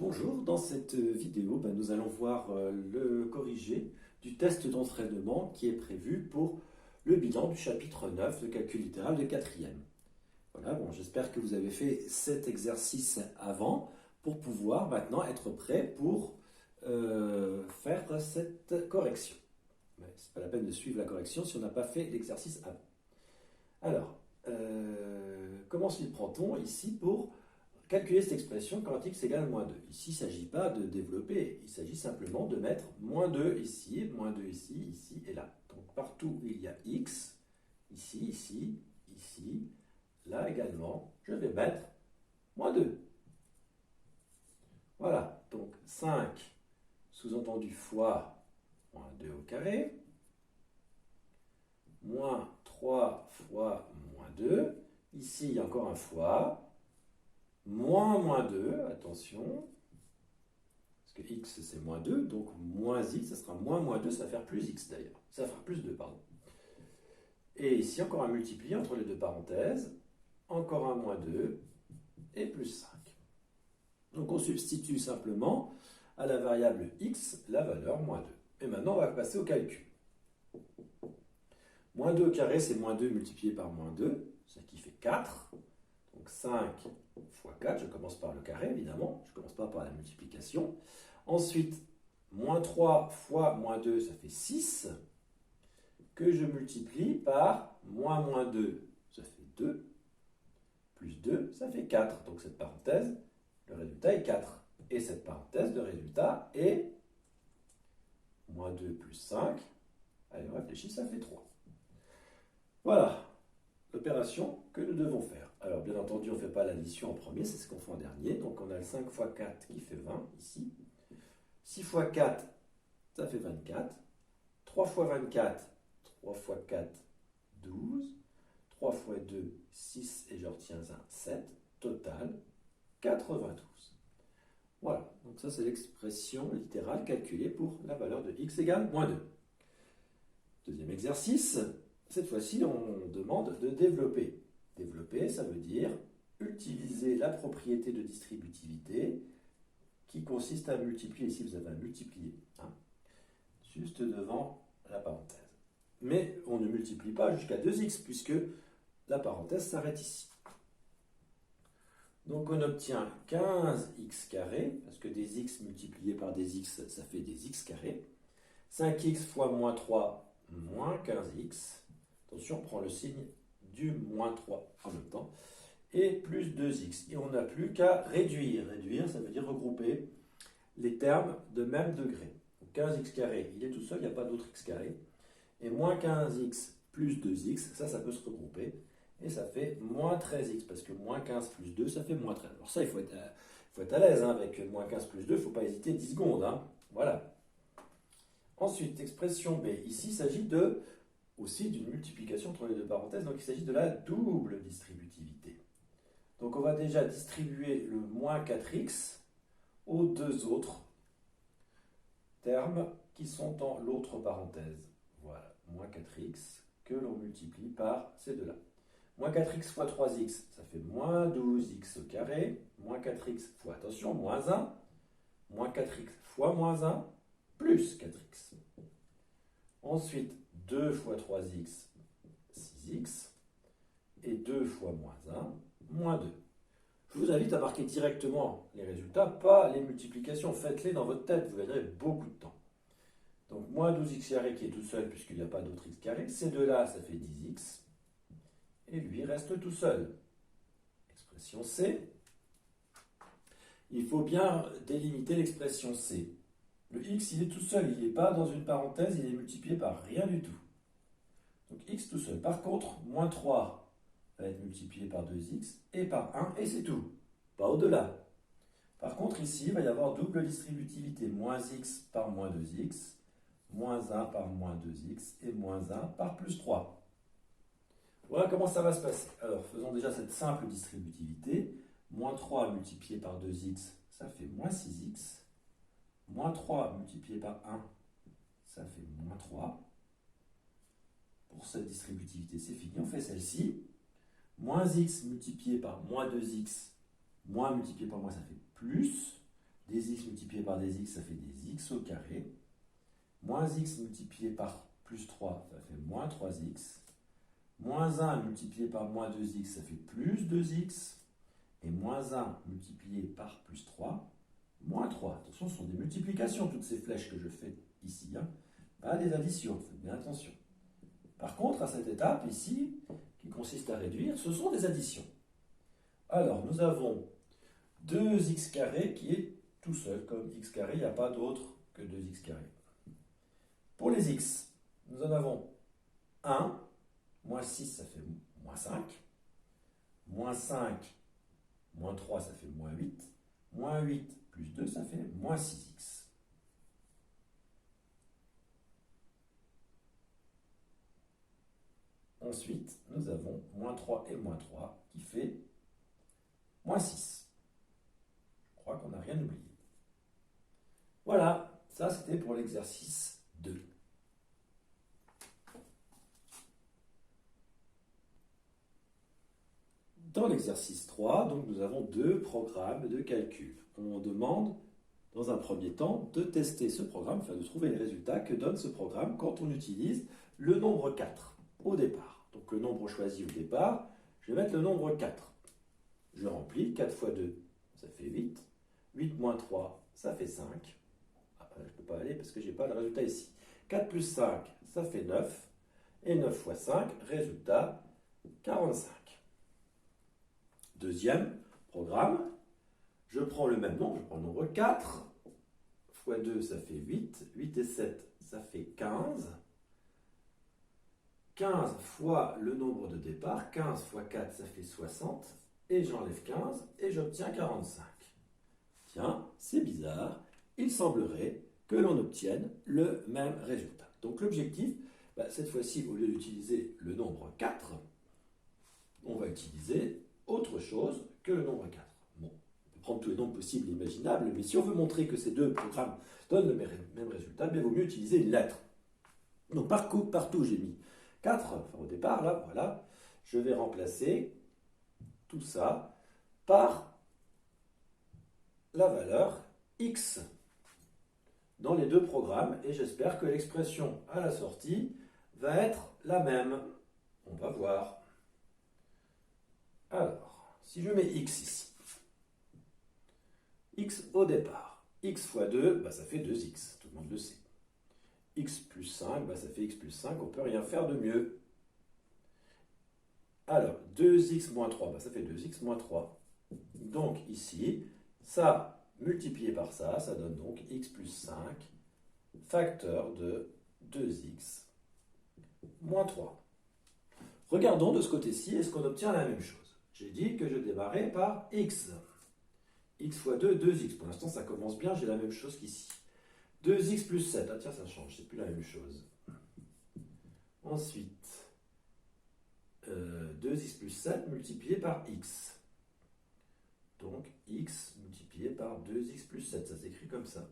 Bonjour, dans cette vidéo, nous allons voir le corrigé du test d'entraînement qui est prévu pour le bilan du chapitre 9 de calcul littéral de 4e. Voilà, bon, j'espère que vous avez fait cet exercice avant pour pouvoir maintenant être prêt pour faire cette correction. Ce n'est pas la peine de suivre la correction si on n'a pas fait l'exercice avant. Alors, comment s'y prend-on ici pour calculer cette expression quand x égale moins 2. Ici, il ne s'agit pas de développer, il s'agit simplement de mettre moins 2 ici, moins 2 ici, ici et là. Donc partout où il y a x, ici, ici, ici, là également, je vais mettre moins 2. Voilà, donc 5, sous-entendu fois moins 2 au carré, moins 3 fois moins 2, ici il y a encore un fois, moins 2, attention, parce que x c'est moins 2, donc moins x, ça sera moins 2, ça va faire plus x d'ailleurs, ça va faire plus 2, pardon. Et ici encore un multiplié entre les deux parenthèses, encore un moins 2, et plus 5. Donc on substitue simplement à la variable x la valeur moins 2. Et maintenant on va passer au calcul. Moins 2 au carré, c'est moins 2 multiplié par moins 2, ce qui fait 4. Donc 5 fois 4, je commence par le carré évidemment, je ne commence pas par la multiplication. Ensuite, moins 3 fois moins 2, ça fait 6, que je multiplie par moins 2, ça fait 2, plus 2, ça fait 4. Donc cette parenthèse, le résultat est 4. Et cette parenthèse, le résultat est moins 2 plus 5. Allez, on réfléchit, ça fait 3. Voilà l'opération que nous devons faire. Alors, bien entendu, on ne fait pas l'addition en premier, c'est ce qu'on fait en dernier. Donc, on a le 5 fois 4 qui fait 20, ici. 6 fois 4, ça fait 24. 3 fois 24, 3 fois 4, 12. 3 fois 2, 6, et je retiens un 7. Total, 92. Voilà, donc ça, c'est l'expression littérale calculée pour la valeur de x égale moins 2. Deuxième exercice. Cette fois-ci, on demande de développer. Développer, ça veut dire utiliser la propriété de distributivité qui consiste à multiplier, ici vous avez un multiplié, juste devant la parenthèse. Mais on ne multiplie pas jusqu'à 2x puisque la parenthèse s'arrête ici. Donc on obtient 15x carré, parce que des x multipliés par des x, ça fait des x carrés. 5x fois moins 3, moins 15x. Attention, on prend le signe du moins 3 en même temps. Et plus 2x. Et on n'a plus qu'à réduire. Réduire, ça veut dire regrouper les termes de même degré. Donc 15x carré, il est tout seul, il n'y a pas d'autre x carré. Et moins 15x plus 2x, ça peut se regrouper. Et ça fait moins 13x, parce que moins 15 plus 2, ça fait moins 13. Alors ça, il faut être à l'aise avec moins 15 plus 2, il ne faut pas hésiter 10 secondes. Voilà. Ensuite, expression B. Ici, il s'agit aussi d'une multiplication entre les deux parenthèses, donc il s'agit de la double distributivité. Donc on va déjà distribuer le moins 4x aux deux autres termes qui sont dans l'autre parenthèse. Voilà, moins 4x que l'on multiplie par ces deux-là. Moins 4x fois 3x, ça fait moins 12x au carré, moins 4x fois, attention, moins 1, moins 4x fois moins 1, plus 4x. Ensuite, 2 fois 3x, 6x, et 2 fois moins 1, moins 2. Je vous invite à marquer directement les résultats, pas les multiplications. Faites-les dans votre tête, vous gagnerez beaucoup de temps. Donc, moins 12x carré qui est tout seul, puisqu'il n'y a pas d'autre x carré. Ces deux-là, ça fait 10x. Et lui reste tout seul. Expression C. Il faut bien délimiter l'expression C. Le x, il est tout seul, il n'est pas dans une parenthèse, il est multiplié par rien du tout. Donc x tout seul. Par contre, moins 3 va être multiplié par 2x et par 1, et c'est tout. Pas au-delà. Par contre, ici, il va y avoir double distributivité. Moins x par moins 2x, moins 1 par moins 2x, et moins 1 par plus 3. Voilà comment ça va se passer. Alors, faisons déjà cette simple distributivité. Moins 3 multiplié par 2x, ça fait moins 6x. Moins 3 multiplié par 1, ça fait moins 3. Pour cette distributivité, c'est fini. On fait celle-ci. Moins x multiplié par moins 2x, moins multiplié par moins, ça fait plus. Des par des x, ça fait des x au carré. Moins x multiplié par plus 3, ça fait moins 3x. Moins 1 multiplié par moins 2x, ça fait plus 2x. Et moins 1 multiplié par plus 3, moins 3. Attention, ce sont des multiplications, toutes ces flèches que je fais ici. Hein. Pas des additions, faites bien attention. Par contre, à cette étape ici, qui consiste à réduire, ce sont des additions. Alors, nous avons 2x carré qui est tout seul, comme x carré, il n'y a pas d'autre que 2x carré. Pour les x, nous en avons 1, moins 6, ça fait moins 5, moins 5, moins 3, ça fait moins 8, moins 8 plus 2, ça fait moins 6x. Ensuite, nous avons moins 3 et moins 3 qui fait moins 6. Je crois qu'on n'a rien oublié. Voilà, ça c'était pour l'exercice 2. Dans l'exercice 3, donc, nous avons deux programmes de calcul. On demande, dans un premier temps, de tester ce programme, enfin de trouver les résultats que donne ce programme quand on utilise le nombre 4 au départ. Donc le nombre choisi au départ, je vais mettre le nombre 4. Je remplis, 4 fois 2, ça fait 8. 8 moins 3, ça fait 5. Ah, je ne peux pas aller parce que je n'ai pas le résultat ici. 4 plus 5, ça fait 9. Et 9 fois 5, résultat 45. Deuxième programme, je prends le même nombre, je prends le nombre 4, fois 2, ça fait 8, 8 et 7, ça fait 15, 15 fois le nombre de départ, 15 fois 4, ça fait 60, et j'enlève 15, et j'obtiens 45. Tiens, c'est bizarre, il semblerait que l'on obtienne le même résultat. Donc l'objectif, cette fois-ci, au lieu d'utiliser le nombre 4, on va utiliser autre chose que le nombre 4. Bon, on peut prendre tous les nombres possibles et imaginables, mais si on veut montrer que ces deux programmes donnent le même résultat, il vaut mieux utiliser une lettre. Donc partout j'ai mis 4, enfin au départ, là, voilà, je vais remplacer tout ça par la valeur x dans les deux programmes, et j'espère que l'expression à la sortie va être la même. On va voir. Alors, si je mets x ici, x au départ, x fois 2, ça fait 2x, tout le monde le sait. X plus 5, ça fait x plus 5, on ne peut rien faire de mieux. Alors, 2x moins 3, ça fait 2x moins 3. Donc ici, ça multiplié par ça, ça donne donc x plus 5, facteur de 2x moins 3. Regardons de ce côté-ci, est-ce qu'on obtient la même chose? J'ai dit que je démarrais par x. X fois 2, 2x. Pour l'instant, ça commence bien, j'ai la même chose qu'ici. 2x plus 7. Ah tiens, ça change, c'est plus la même chose. Ensuite, 2x plus 7 multiplié par x. Donc, x multiplié par 2x plus 7. Ça s'écrit comme ça.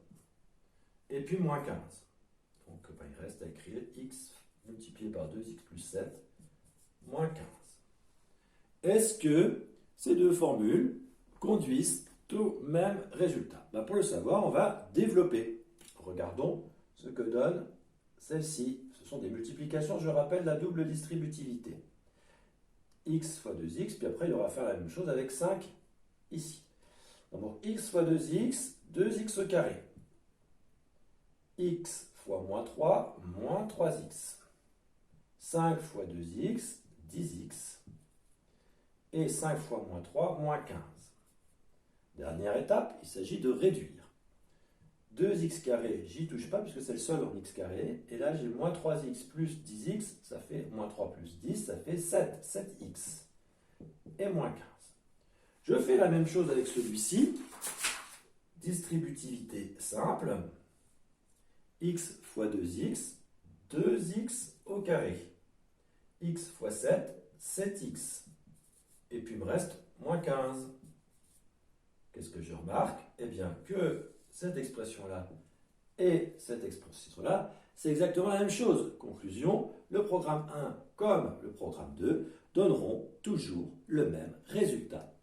Et puis, moins 15. Donc, il reste à écrire x multiplié par 2x plus 7, moins 15. Est-ce que ces deux formules conduisent au même résultat? Pour le savoir, on va développer. Regardons ce que donne celle-ci. Ce sont des multiplications, je rappelle, la double distributivité. X fois 2x, puis après, il y aura à faire la même chose avec 5 ici. Donc, x fois 2x, 2x au carré. X fois moins 3, moins 3x. 5 fois 2x, 10x. Et 5 fois moins 3, moins 15. Dernière étape, il s'agit de réduire. 2x carré, j'y touche pas puisque c'est le seul en x carré. Et là, j'ai moins 3x plus 10x, ça fait moins 3 plus 10, ça fait 7, 7x. Et moins 15. Je fais la même chose avec celui-ci. Distributivité simple. X fois 2x, 2x au carré. X fois 7, 7x. Et puis il me reste moins 15. Qu'est-ce que je remarque? Eh bien que cette expression-là et cette expression-là, c'est exactement la même chose. Conclusion, le programme 1 comme le programme 2 donneront toujours le même résultat.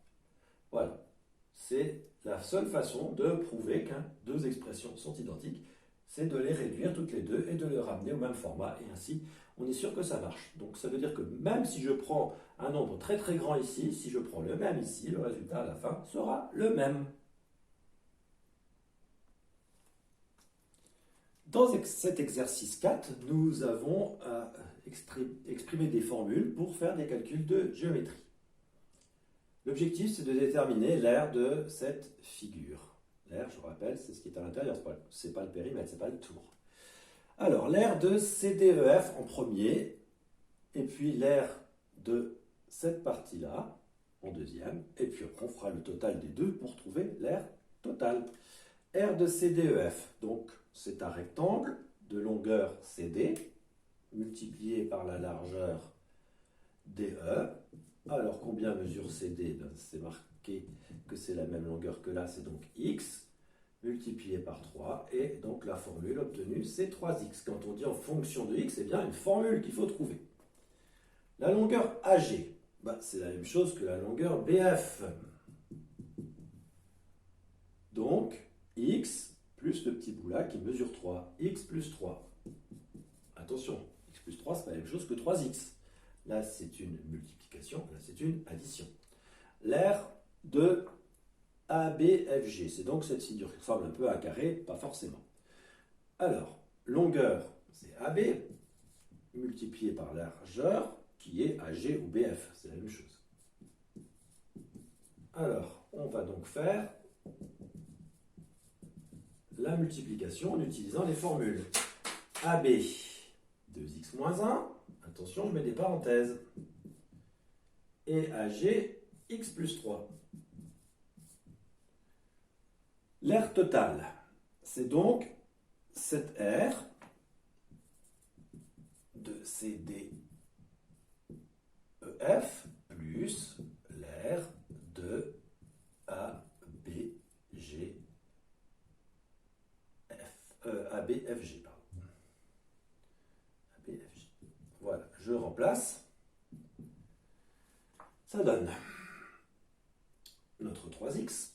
Voilà, c'est la seule façon de prouver que deux expressions sont identiques, c'est de les réduire toutes les deux et de les ramener au même format, et ainsi on est sûr que ça marche. Donc ça veut dire que même si je prends un nombre très très grand ici, si je prends le même ici, le résultat à la fin sera le même. Dans cet exercice 4, nous avons exprimé des formules pour faire des calculs de géométrie. L'objectif, c'est de déterminer l'aire de cette figure. L'aire, je vous rappelle, c'est ce qui est à l'intérieur, ce n'est pas le périmètre, ce n'est pas le tour. Alors, l'aire de CDEF en premier, et puis l'aire de cette partie-là en deuxième, et puis après on fera le total des deux pour trouver l'aire totale. Aire de CDEF, donc c'est un rectangle de longueur CD, multiplié par la largeur DE. Alors, combien mesure CD? C'est marqué que c'est la même longueur que là, c'est donc X, multiplié par 3, et donc la formule obtenue, c'est 3X. Quand on dit en fonction de X, c'est bien une formule qu'il faut trouver. La longueur AG, c'est la même chose que la longueur BF. Donc, X plus le petit bout là qui mesure 3, X plus 3. Attention, X plus 3, c'est pas la même chose que 3X. Là, c'est une multiplication, là, c'est une addition. L'aire de ABFG, c'est donc cette figure qui ressemble un peu à un carré, pas forcément. Alors, longueur, c'est AB, multiplié par largeur, qui est AG ou BF, c'est la même chose. Alors, on va donc faire la multiplication en utilisant les formules. AB, 2x moins 1, attention, je mets des parenthèses, et AG, x plus 3. L'aire totale, c'est donc cette aire de CDEF plus l'aire de ABFG. ABFG. Voilà, je remplace. Ça donne notre 3x,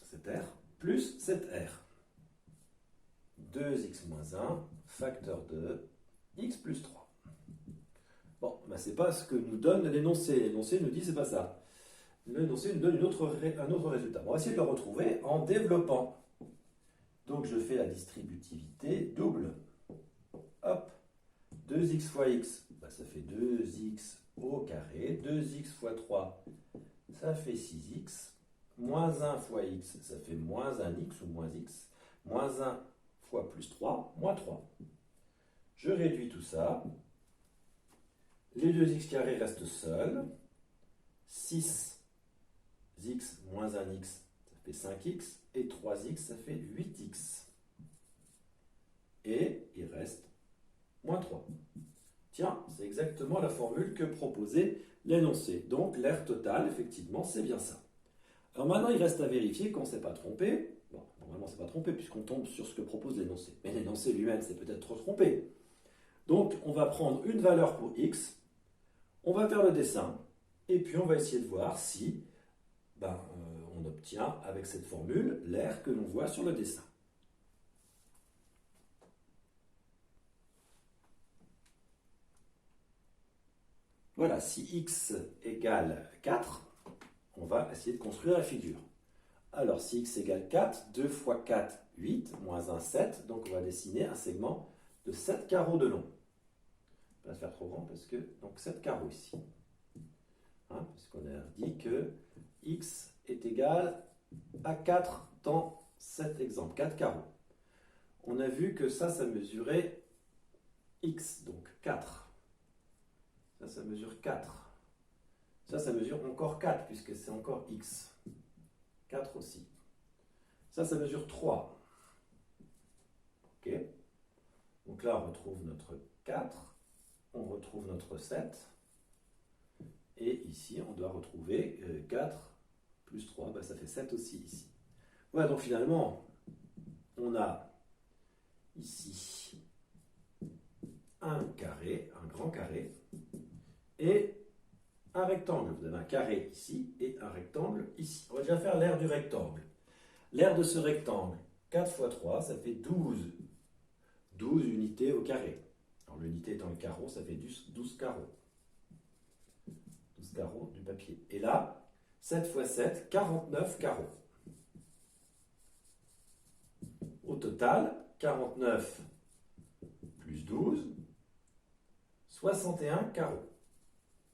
cette R, plus cette R. 2x moins 1, facteur de x plus 3. Bon, c'est pas ce que nous donne l'énoncé. L'énoncé nous dit c'est pas ça. L'énoncé nous donne un autre résultat. On va essayer de le retrouver en développant. Donc je fais la distributivité double. Hop, 2x fois x, ça fait 2x au carré. 2x fois 3, ça fait 6x. Moins 1 fois x, ça fait moins 1x ou moins x. Moins 1 fois plus 3, moins 3. Je réduis tout ça. Les 2x carrés restent seuls. 6x moins 1x, ça fait 5x. Et 3x, ça fait 8x. Et il reste moins 3. Tiens, c'est exactement la formule que proposait l'énoncé. Donc l'aire totale, effectivement, c'est bien ça. Alors maintenant, il reste à vérifier qu'on ne s'est pas trompé. Bon, normalement, on ne s'est pas trompé puisqu'on tombe sur ce que propose l'énoncé. Mais l'énoncé lui-même s'est peut-être trop trompé. Donc, on va prendre une valeur pour x, on va faire le dessin, et puis on va essayer de voir si on obtient, avec cette formule, l'aire que l'on voit sur le dessin. Voilà, si x égale 4, on va essayer de construire la figure. Alors, si x égale 4, 2 fois 4, 8, moins 1, 7. Donc, on va dessiner un segment de 7 carreaux de long. On va pas faire trop grand parce que, donc 7 carreaux ici. Parce qu'on a dit que x est égal à 4 dans cet exemple, 4 carreaux. On a vu que ça mesurait x, donc 4. Ça mesure 4. Ça mesure encore 4, puisque c'est encore x. 4 aussi. Ça mesure 3. Ok. Donc là, on retrouve notre 4. On retrouve notre 7. Et ici, on doit retrouver 4 plus 3. Ça fait 7 aussi ici. Voilà, donc finalement, on a ici un carré, un grand carré, et un rectangle. Vous avez un carré ici et un rectangle ici. On va déjà faire l'aire du rectangle. L'aire de ce rectangle, 4 fois 3, ça fait 12. 12 unités au carré. Alors l'unité étant le carreau, ça fait 12 carreaux. 12 carreaux du papier. Et là, 7 fois 7, 49 carreaux. Au total, 49 plus 12, 61 carreaux.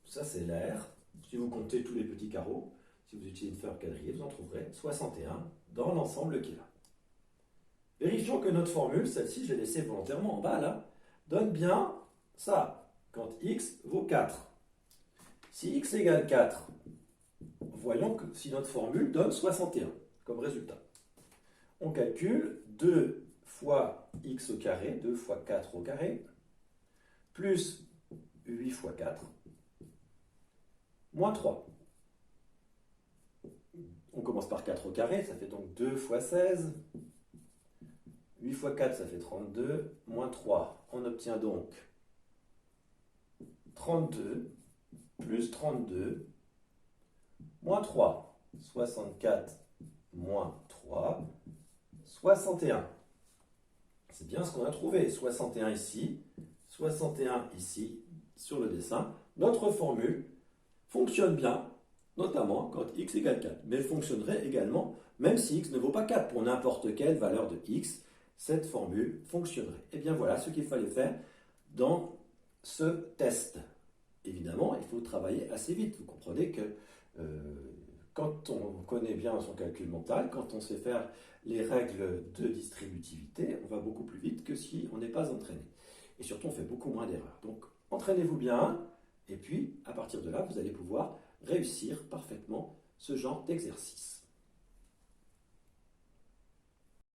Ça, c'est l'aire. Si vous comptez tous les petits carreaux, si vous utilisez une feuille quadrillée, vous en trouverez 61 dans l'ensemble qui est là. Vérifions que notre formule, celle-ci, je l'ai laissée volontairement en bas, là, donne bien ça, quand x vaut 4. Si x égale 4, voyons que si notre formule donne 61 comme résultat. On calcule 2 fois x au carré, 2 fois 4 au carré, plus 8 fois 4, moins 3. On commence par 4 au carré, ça fait donc 2 fois 16. 8 fois 4, ça fait 32, moins 3. On obtient donc 32, plus 32, moins 3. 64, moins 3, 61. C'est bien ce qu'on a trouvé. 61 ici, 61 ici, sur le dessin. Notre formule fonctionne bien, notamment quand x égale 4. Mais elle fonctionnerait également, même si x ne vaut pas 4, pour n'importe quelle valeur de x, cette formule fonctionnerait. Et bien voilà ce qu'il fallait faire dans ce test. Évidemment, il faut travailler assez vite. Vous comprenez que quand on connaît bien son calcul mental, quand on sait faire les règles de distributivité, on va beaucoup plus vite que si on n'est pas entraîné. Et surtout, on fait beaucoup moins d'erreurs. Donc, entraînez-vous bien, et puis, à partir de là, vous allez pouvoir réussir parfaitement ce genre d'exercice.